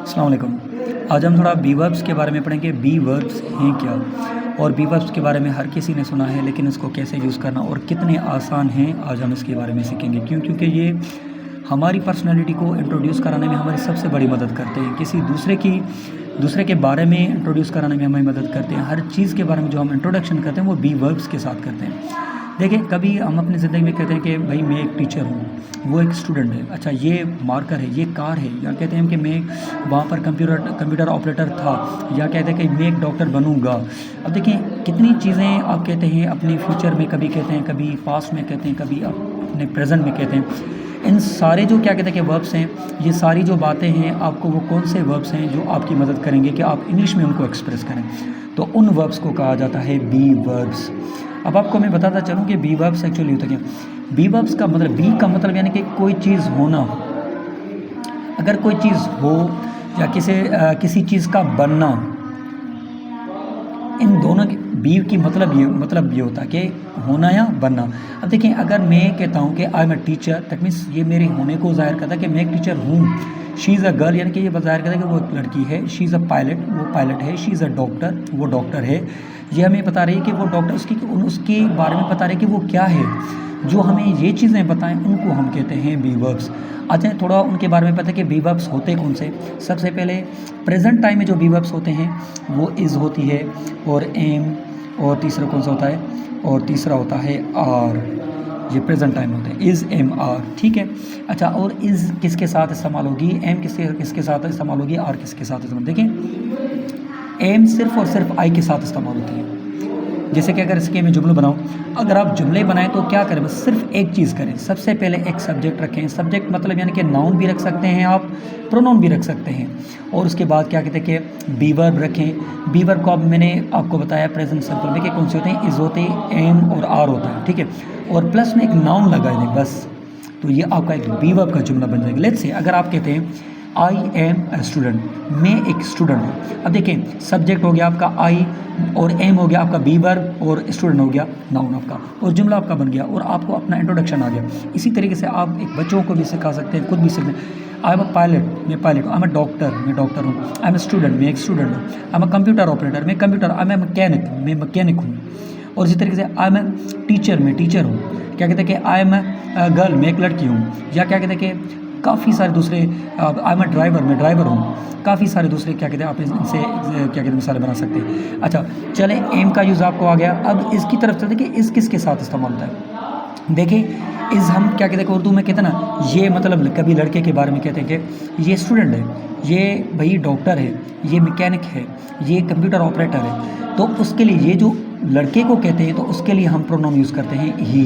अस्सलाम वालेकुम। आज हम थोड़ा बी वर्ब्स के बारे में पढ़ेंगे। बी वर्ब्स हैं क्या, और बी वर्ब्स के बारे में हर किसी ने सुना है, लेकिन इसको कैसे यूज़ करना और कितने आसान हैं, आज हम इसके बारे में सीखेंगे। क्योंकि ये हमारी पर्सनैलिटी को इंट्रोड्यूस कराने में हमारी सबसे बड़ी मदद करते हैं। किसी दूसरे के बारे में इंट्रोड्यूस कराने में हमारी मदद करते हैं। हर चीज़ के बारे में जो हम इंट्रोडक्शन करते हैं वो बी वर्ब्स के साथ करते हैं। देखिए, कभी हम अपनी ज़िंदगी में कहते हैं कि भाई मैं एक टीचर हूँ, वो एक स्टूडेंट है। अच्छा, ये मार्कर है, ये कार है, या कहते हैं कि मैं वहाँ पर कंप्यूटर ऑपरेटर था, या कहते हैं कि मैं एक डॉक्टर बनूँगा। अब देखिए कितनी चीज़ें आप कहते हैं अपने फ्यूचर में, कभी कहते हैं, कभी पास्ट में कहते हैं, कभी अपने प्रेजेंट में कहते हैं। इन सारे जो क्या कहते हैं कि वर्ब्स हैं, ये सारी जो बातें हैं, आपको वो कौन से वर्ब्स हैं जो आपकी मदद करेंगे कि आप इंग्लिश में उनको एक्सप्रेस करें। तो उन वर्ब्स को कहा जाता है बी वर्ब्स। अब आपको मैं बताता चलूँ कि बी वर्ब्स एक्चुअली होता क्या। बी वर्ब्स का मतलब, बी का मतलब यानी कि कोई चीज़ होना। अगर कोई चीज़ हो या किसी चीज़ का बनना, इन दोनों की बी की मतलब ये होता है कि होना या बनना। अब देखिए, अगर मैं कहता हूँ कि I am a teacher, that means ये मेरे होने को ज़ाहिर करता है कि मैं एक टीचर हूँ। शी इज़ अ गर्ल, यानी कि ये ज़ाहिर करता है कि वो एक लड़की है। शी इज़ अ पायलट, वो पायलट है। शी इज़ अ डॉक्टर, वो डॉक्टर है। ये हमें बता रही है कि वो डॉक्टर, उसके बारे में बता रही है कि वो क्या है। जो हमें ये चीज़ें बताएं उनको हम कहते हैं बी वर्ब्स। अच्छा, थोड़ा उनके बारे में पता है कि बी वर्ब्स होते कौन से। सबसे पहले प्रेजेंट टाइम में जो बी वर्ब्स होते हैं वो इज़ होती है, और एम, और तीसरा कौन सा होता है, और तीसरा होता है आर। ये प्रेजेंट टाइम होते हैं, इज़, एम, आर, ठीक है। अच्छा, और इज़ किसके साथ इस्तेमाल होगी, एम किसके साथ इस्तेमाल होगी, आर किसके साथ इस्तेमाल। देखिए, एम सिर्फ और सिर्फ आई के साथ इस्तेमाल होती है। जैसे कि अगर इसके मैं जुमले बनाऊँ, अगर आप जुमले बनाएं तो क्या करें, बस सिर्फ एक चीज़ करें। सबसे पहले एक सब्जेक्ट रखें। सब्जेक्ट मतलब यानी कि नाउन भी रख सकते हैं आप, प्रोनाउन भी रख सकते हैं। और उसके बाद क्या कहते हैं कि बी वर्ब रखें। बी वर्ब को अब मैंने आपको बताया प्रेजेंट सिंपल में कि कौन से होते हैं, इज़ होते हैं, एम और आर होता है, ठीक है। और प्लस में एक नाउन लगा दें बस, तो ये आपका एक बी वर्ब का जुमला बन जाएगा। लेट्स से अगर आप कहते हैं आई एम ए स्टूडेंट, मैं एक स्टूडेंट हूँ। अब देखें, सब्जेक्ट हो गया आपका आई, और एम हो गया आपका बी वर्ब, और स्टूडेंट हो गया नाउन आपका, और जुमला आपका बन गया, और आपको अपना इंट्रोडक्शन आ गया। इसी तरीके से आप एक बच्चों को भी सिखा सकते हैं, खुद भी सीखते हैं। आई एम अ पायलट, मैं पायलट हूँ। आई एम अ डॉक्टर, मैं डॉक्टर हूँ। आई एम अ स्टूडेंट, मैं एक स्टूडेंट हूँ। I am a computer operator, मैं computer. I am a mechanic, मैं मैकेनिक हूँ। और इसी तरीके से आई एम अ टीचर, मैं टीचर हूँ। क्या कहते हैं कि आई एम अ गर्ल, मैं एक लड़की हूँ। या क्या कहते हैं कि काफ़ी सारे दूसरे, आई एम अ ड्राइवर, मैं ड्राइवर हूँ। काफ़ी सारे दूसरे क्या कहते हैं, आप इनसे क्या कहते हैं मिसालें बना सकते हैं। अच्छा, चलें, एम का यूज़ आपको आ गया। अब इसकी तरफ चलते कि इस किसके साथ इस्तेमाल होता है। देखिए, इस हम क्या कहते हैं, उर्दू में कहते हैं ना, ये मतलब कभी लड़के के बारे में कहते हैं कि ये स्टूडेंट है, ये भाई डॉक्टर है, ये मैकेनिक है, ये कंप्यूटर ऑपरेटर है। तो उसके लिए ये जो लड़के को कहते हैं, तो उसके लिए हम प्रोनाउन यूज़ करते हैं ही।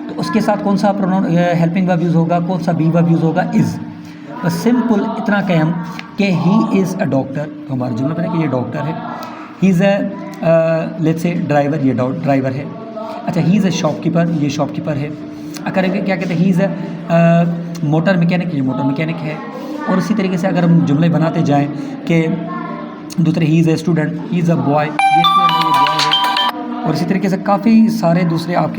तो उसके साथ कौन सा प्रोनाउन हेल्पिंग वर्ब यूज़ होगा, कौन सा बी वर्ब यूज़ होगा, इज़। बस सिंपल इतना कहें हम कि ही इज़ अ डॉक्टर, तो हमारा जुमला बने कि ये डॉक्टर है। He is a let's say driver, ये ड्राइवर है। अच्छा, ही इज़ अ शॉपकीपर, ये शॉपकीपर है। अगर क्या कहते हैं, he is a motor mechanic, ये मोटर मैकेनिक है। और इसी तरीके से अगर हम जुमले बनाते जाएं कि दूसरे, he is a student, he is a boy, ये स्टूडेंट है, ये बॉय है। और इसी तरीके से काफ़ी सारे दूसरे आपके